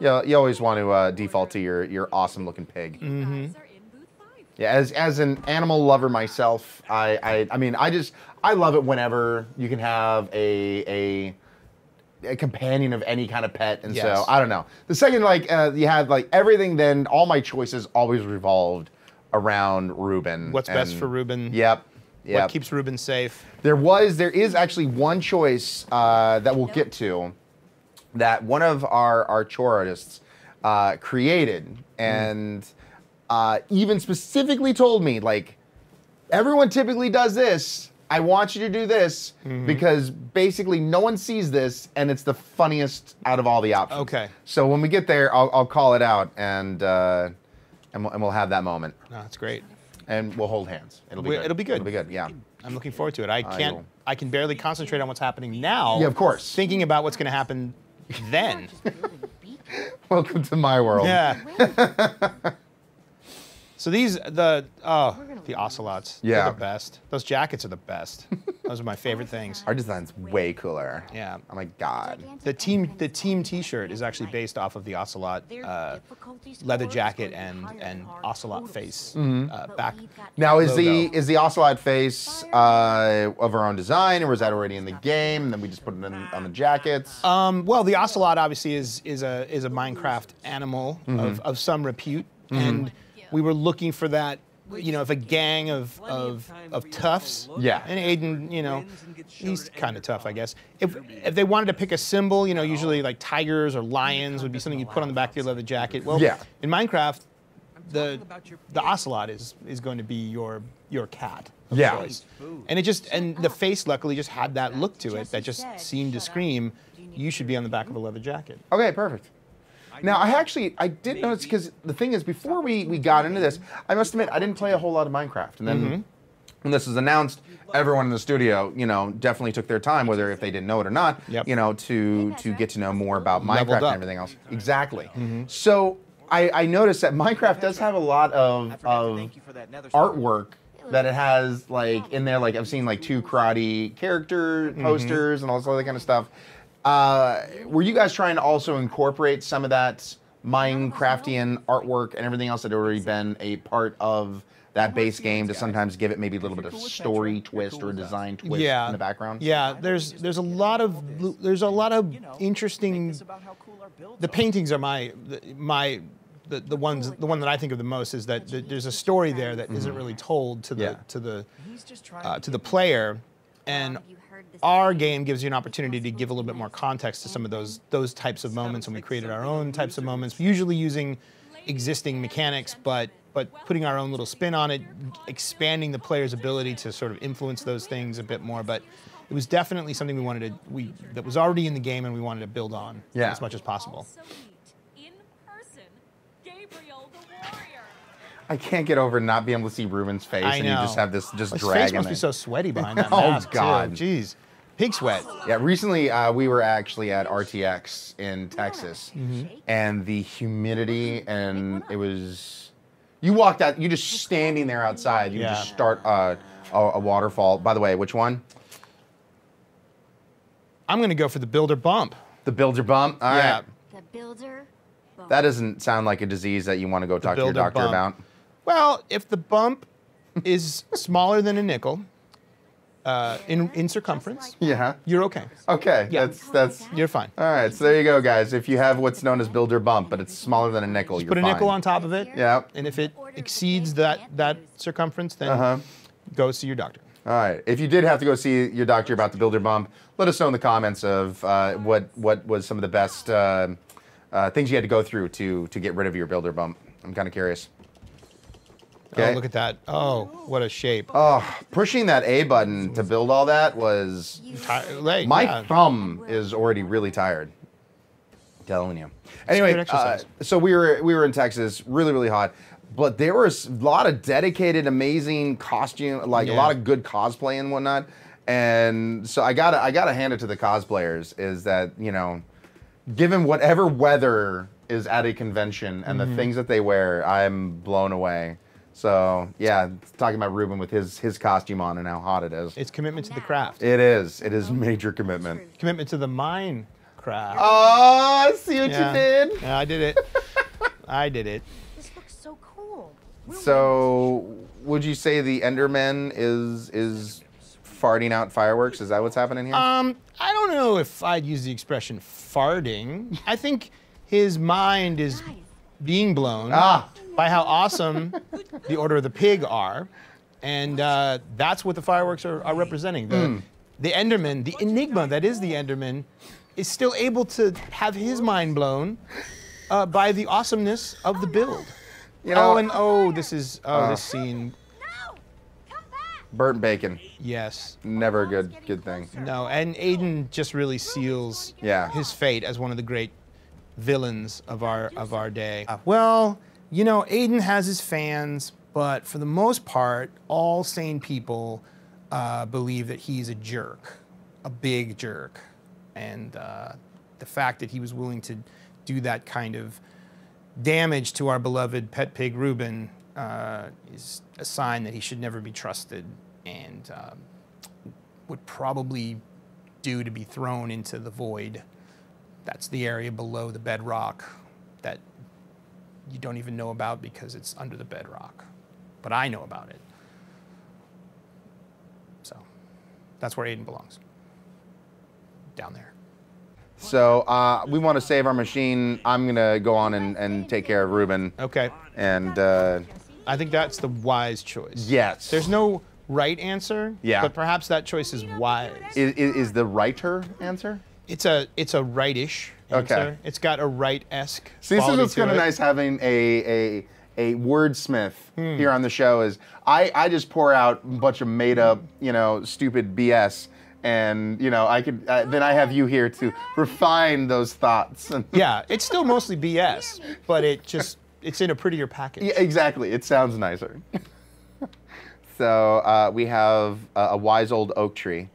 Yeah, you always want to default to your awesome looking pig. Yeah, as an animal lover myself, I mean I love it whenever you can have a companion of any kind of pet, and so I don't know. The second you have like everything, then all my choices always revolved around Ruben. What's best for Ruben? Yep. What keeps Ruben safe? There is actually one choice that we'll get to that one of our chore artists created, and even specifically told me, like, everyone typically does this. I want you to do this because basically no one sees this, and it's the funniest out of all the options. Okay. So when we get there, I'll call it out, and we'll have that moment. No, that's great. And we'll hold hands. It'll be good. It'll be good. It'll be good. Yeah. I'm looking forward to it. I can barely concentrate on what's happening now. Yeah, of course. Thinking about what's going to happen then. Welcome to my world. Yeah. So the ocelots. Yeah. They're the best. Those jackets are the best. Those are my favorite things. Our design's way cooler. Yeah. Oh my god. The team T-shirt is actually based off of the ocelot leather jacket and ocelot face back. Now is logo. the ocelot face of our own design, or was that already in the game and then we just put it on the jackets? Well, the ocelot obviously is a Minecraft animal of some repute, and we were looking for that. You know, if a gang of toughs, Yeah. and Aiden, you know, he's kind of tough, I guess. If they wanted to pick a symbol, you know, usually like tigers or lions would be something you'd put on the back of your leather jacket. Well, Yeah. in Minecraft, the ocelot is going to be your cat of Yeah. choice. And the face luckily just had that look to it that just seemed to scream, you should be on the back of a leather jacket. Okay, perfect. Now, I did notice, because the thing is, before we got into this, I must admit, I didn't play a whole lot of Minecraft. And then when this was announced, everyone in the studio, you know, definitely took their time, whether if they didn't know it or not, you know, to get to know more about Minecraft and everything else. Exactly. So I noticed that Minecraft does have a lot of artwork that it has, like, in there. Like, I've seen, like, 2 karate character posters and all this other kind of stuff. Were you guys trying to also incorporate some of that Minecraftian artwork and everything else that had already been a part of that base game to sometimes give it maybe a little bit of story twist or design twist in the background? Yeah, there's a lot of interesting. The paintings are the one that I think of the most is that there's a story there that isn't really told to the player, and our game gives you an opportunity to give a little bit more context to some of those types of moments, and we created our own types of moments, usually using existing mechanics, but putting our own little spin on it, expanding the player's ability to sort of influence those things a bit more. But it was definitely something that was already in the game, and we wanted to build on as much as possible. I can't get over not being able to see Ruben's face, and you just have this His drag face in must it. be so sweaty behind that Oh, mask, God. too. Jeez. Pig sweat. Yeah, recently we were actually at RTX in Texas, and the humidity, and it was, you walked out, you just standing there outside, you just start a waterfall. By the way, which one? I'm going to go for the Builder Bump. The Builder Bump? All right. The Builder Bump. That doesn't sound like a disease that you want to go talk to your Builder doctor Bump. about. Well, if the bump is smaller than a nickel in circumference, you're okay. Okay, Yeah. that's You're fine. all right. So there you go, guys. If you have what's known as Builder Bump, but it's smaller than a nickel, you're Put a fine. nickel on top of it. Yeah. And if it exceeds that circumference, then go see your doctor. All right. If you did have to go see your doctor about the Builder Bump, let us know in the comments of what was some of the best things you had to go through to get rid of your Builder Bump. I'm kind of curious. Oh, look at that. Oh, what a shape. Oh, pushing that A button to build all that was... My thumb is already really tired. I'm telling you. Anyway, so we were in Texas, really, really hot. But there was a lot of dedicated, amazing costume, like a lot of good cosplay and whatnot. And so I gotta hand it to the cosplayers, is that, you know, given whatever weather is at a convention and the things that they wear, I'm blown away. So yeah, talking about Ruben with his costume on and how hot it is. It's commitment to the craft. It is. It is major commitment. Commitment to the Minecraft. craft. Oh, I see what Yeah. you did. Yeah, I did it. I did it. This looks so cool. So, would you say the Enderman is farting out fireworks? Is that what's happening here? I don't know if I'd use the expression farting. I think his mind is being blown by how awesome the Order of the Pig are. And that's what the fireworks are representing. The Enderman, the enigma that is the Enderman, is still able to have his mind blown by the awesomeness of the build. You know, This scene. No! Come back! burnt bacon, Yes. never a good thing. No, and Aiden just really seals his fate as one of the great villains of our day. Well, you know, Aiden has his fans, but for the most part, all sane people believe that he's a jerk, a big jerk, and the fact that he was willing to do that kind of damage to our beloved pet pig Reuben is a sign that he should never be trusted and would probably due to be thrown into the void. That's the area below the bedrock that you don't even know about because it's under the bedrock. But I know about it. So that's where Aiden belongs. Down there. So we want to save our machine. I'm gonna go on and take care of Reuben. Okay. And I think that's the wise choice. yes, There's no right answer. Yeah. But perhaps that choice is wise. is the writer answer. It's a rightish answer. Okay. It's got a right-esque See, this is quality what's to kind of it. nice having a wordsmith here on the show. Is I just pour out a bunch of made up, stupid BS, and I could then I have you here to refine those thoughts. Yeah, it's still mostly BS, but it's in a prettier package. Yeah, exactly. It sounds nicer. So we have a wise old oak tree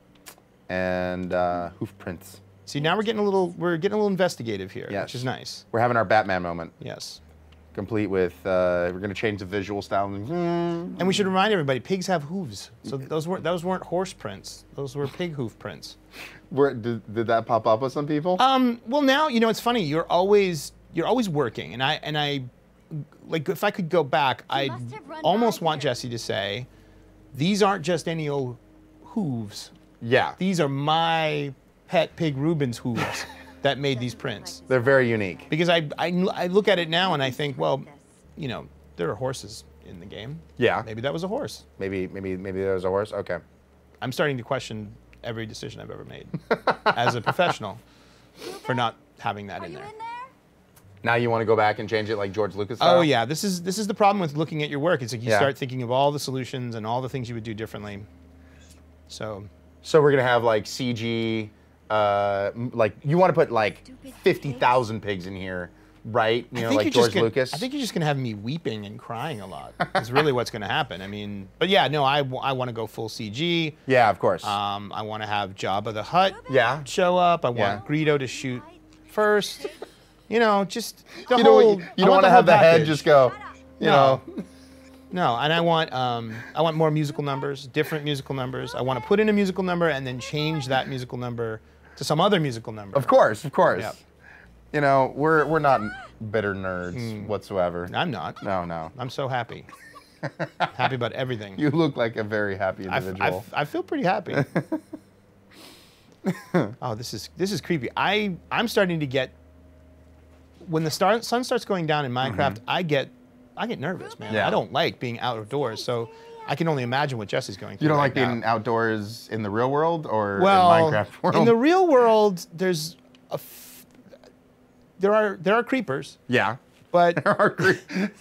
and hoof prints. See, now we're getting a little investigative here, Yes. which is nice. We're having our Batman moment, Yes. complete with we're gonna change the visual style. And we should remind everybody, pigs have hooves. So those weren't horse prints. Those were pig hoof prints. Did that pop up with some people? Well, now it's funny. You're always working, and I like if I could go back, I must have run almost by want here. Jesse to say, these aren't just any old hooves. Yeah, These are my pet pig Reuben's hooves that made these prints. they're very unique. Because I look at it now and I think, well, there are horses in the game. Yeah. Maybe that was a horse. Maybe there was a horse. Okay. I'm starting to question every decision I've ever made as a professional for not having that Are in you there. in there? Now you want to go back and change it like George Lucas Oh style? yeah, this is the problem with looking at your work. It's like you Yeah. start thinking of all the solutions and all the things you would do differently. So So we're gonna have like CG, like you want to put like 50,000 pigs in here, right? Like George Lucas. I think you're just gonna have me weeping and crying a lot. Is really what's gonna happen. I mean, but yeah, no, I want to go full CG. Yeah, of course. I want to have Jabba the Hutt Yeah. show up. I want Yeah. Greedo to shoot first. Just the you whole. don't want to have the head just go. No. No, and I want more musical numbers, different musical numbers. I want to put in a musical number and then change that musical number to some other musical number. Of course. Yep. We're not bitter nerds whatsoever. I'm not. No. I'm so happy. Happy about everything. You look like a very happy individual. I feel pretty happy. Oh, this is creepy. I'm starting to get when the sun starts going down in Minecraft. I get nervous, man. Yeah. I don't like being outdoors, so I can only imagine what Jesse's going through. You don't right like being now. outdoors in the real world or Well, in Minecraft world? in the real world, there are creepers, yeah. but There are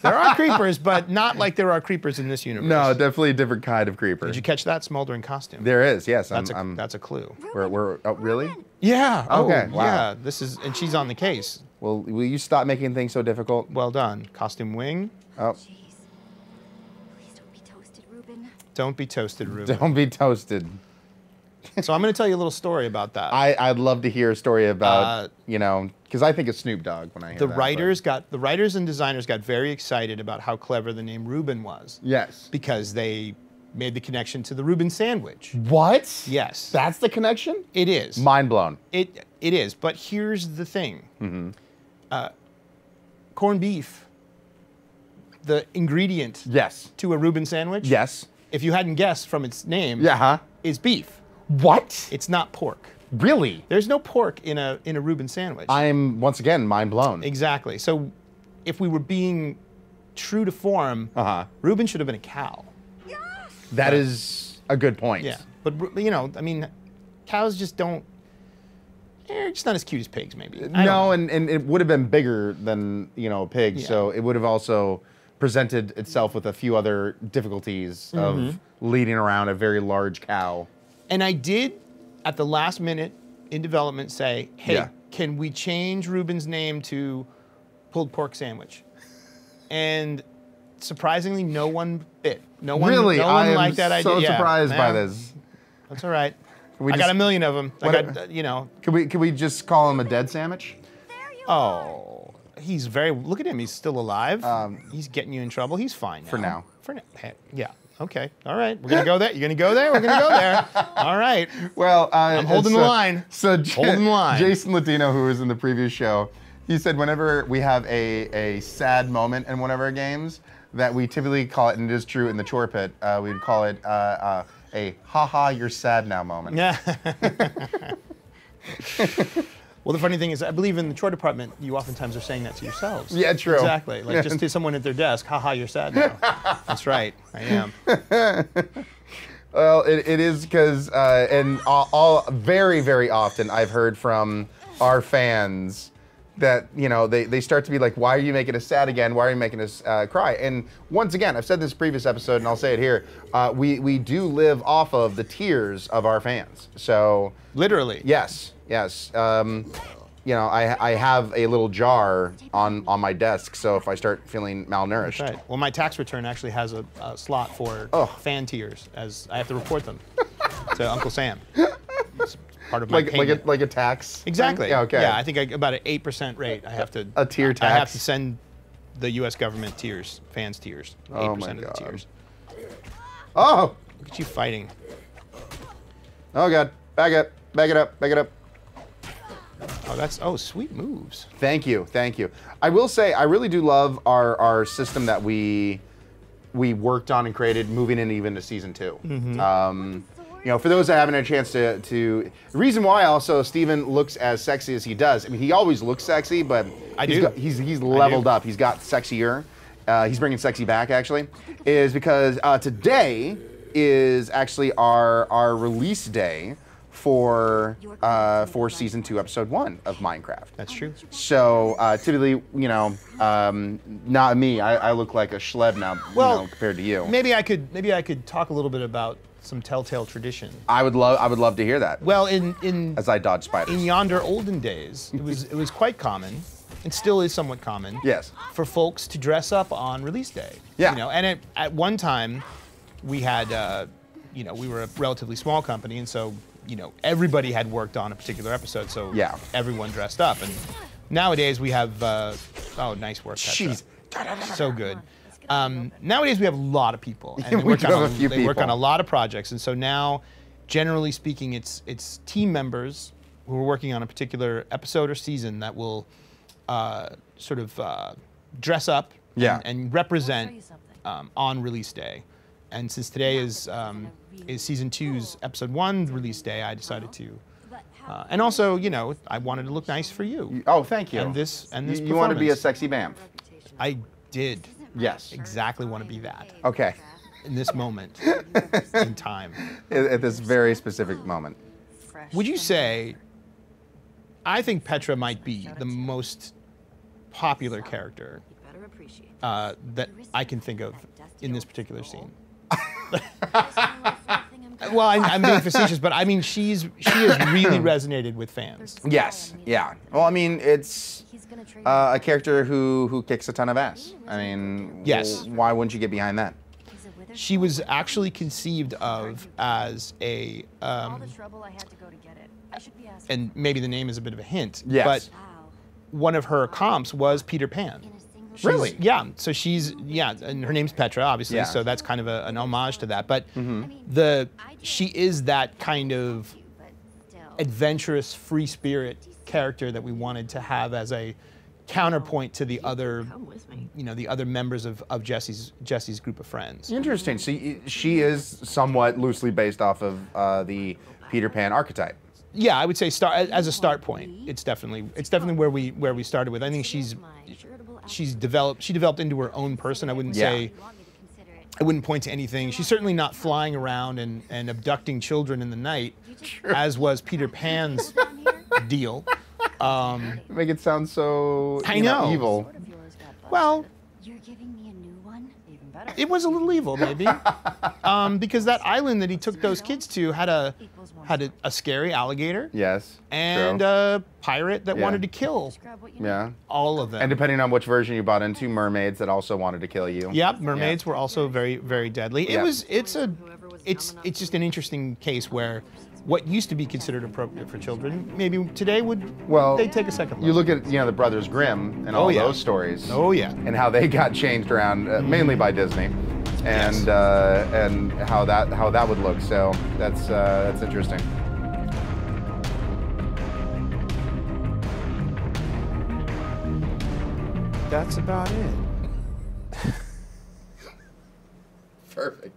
there are creepers, but not like there are creepers in this universe. No, definitely a different kind of creeper. Did you catch that smoldering costume? There is, yes. That's a clue. We're oh, really? Yeah. Okay, Oh, wow. yeah. And she's on the case. Well, will you stop making things so difficult? Well done. Costume wing. Oh, Jeez. Please don't be toasted, Reuben. Don't be toasted, Reuben. don't be toasted. So I'm going to tell you a little story about that. I'd love to hear a story about, because I think of Snoop Dogg when I hear the that. writers and designers got very excited about how clever the name Reuben was. Yes. Because they made the connection to the Reuben sandwich. What? Yes. That's the connection? It is. Mind blown. It is. But here's the thing. Corned beef, the ingredient Yes. to a Reuben sandwich, Yes. if you hadn't guessed from its name, Yeah, huh? is beef. What? It's not pork. Really? There's no pork in a Reuben sandwich. I'm, once again, mind blown. Exactly. So if we were being true to form, Uh-huh. Reuben should have been a cow. That is a good point. Yeah. But, you know, I mean, cows just don't, they're just not as cute as pigs, maybe. I don't know. No, and it would have been bigger than, you know, a pig, Yeah. so it would have also presented itself with a few other difficulties of leading around a very large cow. And I did, at the last minute in development, say, hey, Yeah. can we change Reuben's name to pulled pork sandwich? And surprisingly, no one bit. No one, Really? no one I am liked that idea. so Yeah. surprised by Yeah. this. That's all right. We I just- got a million of them. I What- got, you know. Can we just call him a dead sandwich? There you Oh, he's very. Look at him. He's still alive. He's getting you in trouble. He's fine now. For now. For now. Hey, yeah. Okay. All right. We're gonna go there. You're gonna go there. We're gonna go there. All right. Well, I'm holding the line. So Holding the line. Jason Latino, who was in the previous show, he said whenever we have a sad moment in one of our games, that we typically call it, and it is true in the chore pit, we'd call it a "ha-ha, you're sad now" moment. Yeah. Well, the funny thing is, I believe in the chore department, you oftentimes are saying that to yourselves. Yeah, true. Exactly. Like just to someone at their desk, haha, you're sad now. That's right. I am. Well, it is because, and all very, very often I've heard from our fans that, you know, they start to be like, why are you making us sad again? Why are you making us cry? And once again, I've said this previous episode and I'll say it here, we do live off of the tears of our fans. So, Literally. yes. You know, I have a little jar on my desk, so if I start feeling malnourished. Right. Well, my tax return actually has a slot for Oh. fan tears, as I have to report them to Uncle Sam. It's part of my Like payment. a tax? Exactly. Yeah, okay. Yeah, I think about an 8% rate. I have to. A tier I have tax. to send the U.S. government tears, fans tears. 8% Oh my of the God. tears. Oh! Look at you fighting. Oh God. Back it up. Back it up. Oh, sweet moves. Thank you. I will say, I really do love our system that we worked on and created moving in even to season 2. You know, for those that haven't had a chance to the reason why also Steven looks as sexy as he does. I mean, he always looks sexy, but he's leveled up. He's got sexier. He's bringing sexy back actually. Is because today is actually our release day for season 2, episode 1 of Minecraft. That's true. So typically, you know, not me. I look like a schleb now, Well, you know, compared to you. Maybe I could talk a little bit about some telltale tradition. I would love to hear that. Well, in As I dodge spiders. in yonder olden days, it was quite common, and still is somewhat common. Yes. For folks to dress up on release day. Yeah. You know, and at one time, we had, you know, we were a relatively small company, and so, you know, everybody had worked on a particular episode, so Yeah. everyone dressed up. And nowadays we have, oh, nice work, Petra. Jeez. So good. Nowadays we have a lot of people, and We do have a few they work on people. a lot of projects, and so now, generally speaking, it's team members who are working on a particular episode or season that will sort of dress up Yeah. and represent on release day. And since today is season 2's episode 1 release day, I decided to. And also, you know, I wanted to look nice for you. Oh, thank you. And this You want to be a performance. sexy bamf. I did Yes. exactly want to be that Okay. in this moment in time. At this very specific moment. Would you say, I think Petra might be the most popular character that I can think of in this particular scene? Well, I'm being facetious, but I mean, she has really resonated with fans. Yes. Yeah. Well, I mean, it's a character who kicks a ton of ass. I mean, Yes. why wouldn't you get behind that? She was actually conceived of as a, All the trouble I had to go to get it. I should be asking. and maybe the name is a bit of a hint, Yes. but one of her comps was Peter Pan. Really? Yeah. So and her name's Petra, obviously. Yeah. So that's kind of an homage to that. But Mm-hmm. she is that kind of adventurous, free spirit character that we wanted to have as a counterpoint to the other, the other members of Jesse's group of friends. Interesting. So she is somewhat loosely based off of the Peter Pan archetype. Yeah, I would say as a start point. It's definitely where we started with. I think she developed into her own person. I wouldn't say. I wouldn't point to anything. She's certainly not flying around and abducting children in the night, as was Peter Pan's deal. Make it sound so evil. Well, You're giving me a new one? Even better. it was a little evil, maybe, because that island that he took those kids to had a scary alligator Yes. and true. a pirate that Yeah. wanted to kill Grab what you need. Yeah. all of them. And depending on which version you bought into, mermaids that also wanted to kill you. Yep, mermaids were also very, very deadly. Yeah. It's just an interesting case where what used to be considered appropriate for children, maybe today they'd take a second look. You look at the Brothers Grimm and all yeah. those stories. Oh yeah. And how they got changed around, mainly by Disney, and and how that would look. So that's interesting. That's about it. Perfect.